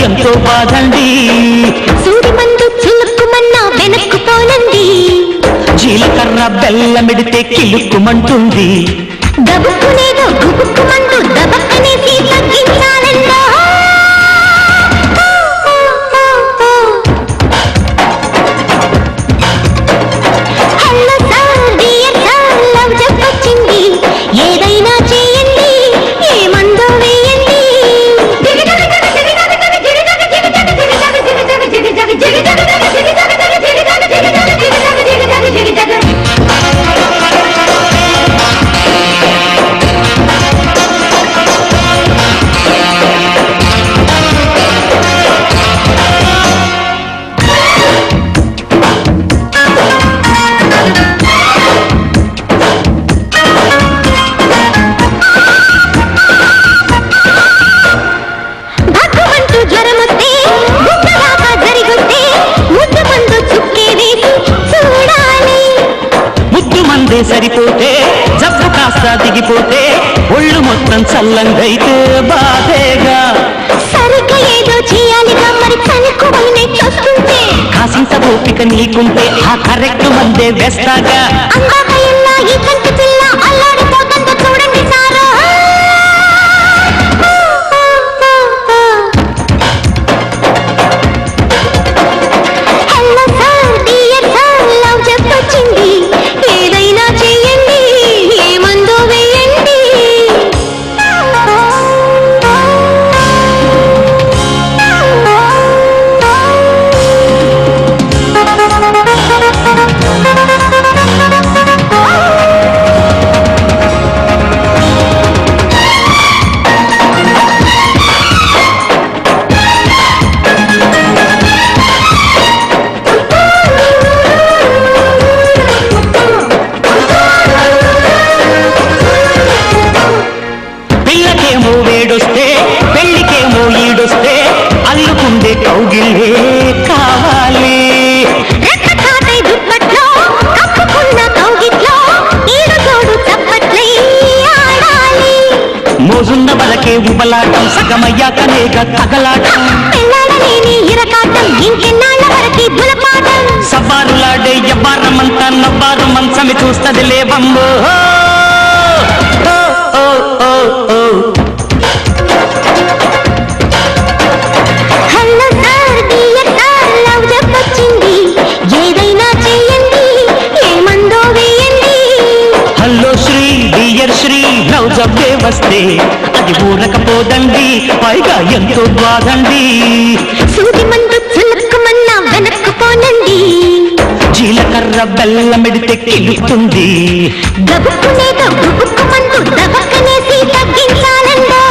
ఎంతో బాధండి. సూది మందు చిలుక్కుమన్నా వెనక్కుపోనండి. జీలకర్ర బెల్లమిడితే కిలుక్కుమంటుంది. దబుక్కునేదో గుబుక్కుమంటూ దబక్కనేసి తగ్గించాలండా. Hello sir dear sir love చెప్పొచ్చింది. ఏదైనా చేయండి ఏమందో వేయండి. సరిపోతే జబ్బు కాస్త దిగిపోతే ఒళ్ళు మొత్తం చల్లంగైతే బాధేగా. సరిగ్గా ఏదో చేయాలిగా మరి కనుక్కునే చూస్తుంటే కాసింత ఓపిక నీకుంటే ఆ కరెక్ట్ మందే వేస్తాగా. అందాక ఎల్లా ఈ కంటి పిల్ల అల్లాడిపోతుందో చూడండి సారా. Hello sir dear sir love చెప్పొచ్చింది. ఏదైనా చేయండి ఏమందో వేయండి. పిల్లకేమో వేడొస్తే పెళ్లికేమో ఈడొస్తే అల్లుకుండే కౌగిల్లే కావాలి. రెక్కకాటై దుప్పట్లో కప్పుకున్న కౌగిట్లో ఈడు తోడు చప్పట్లై ఆడాలి. మోజున్న బలకే ఉబలాటం సగమయ్యాకనేగా తగలాటం. పెళ్ళాడలేని ఇరకాటం ఇంకెన్నాళ్ళ వరకి బులపాటం. సవారులాడే ఎవ్వారమంతా నవ్వారు మంచమి చూస్తది లేవమ్మో. Hello sir dear sir love చెప్పొచ్చింది. ఏదైనా చేయండి ఏమందో వేయండి. Hello Sri dear Sri love జబ్బే వస్తే అది ఊరకపోదండి పైగా ఎంతో బాధండి. సూది మందు చిలుక్కుమన్నా వెనక్కుపోనండి. జీలకర్ర బెల్లమిడితే కిలుస్తుంది. గబుక్కునేదో గుబుక్కుమంటూ దబక్కనేసి తగ్గించాలండా.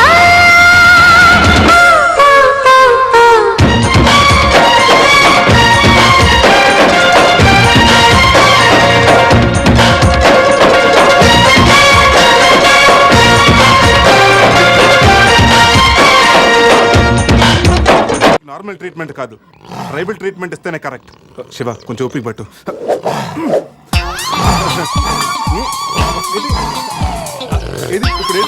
నార్మల్ ట్రీట్మెంట్ కాదు, ట్రైబల్ ట్రీట్మెంట్ ఇస్తేనే కరెక్ట్. శివ కొంచెం ఓపిక పట్టు. ఇది ఇప్పుడు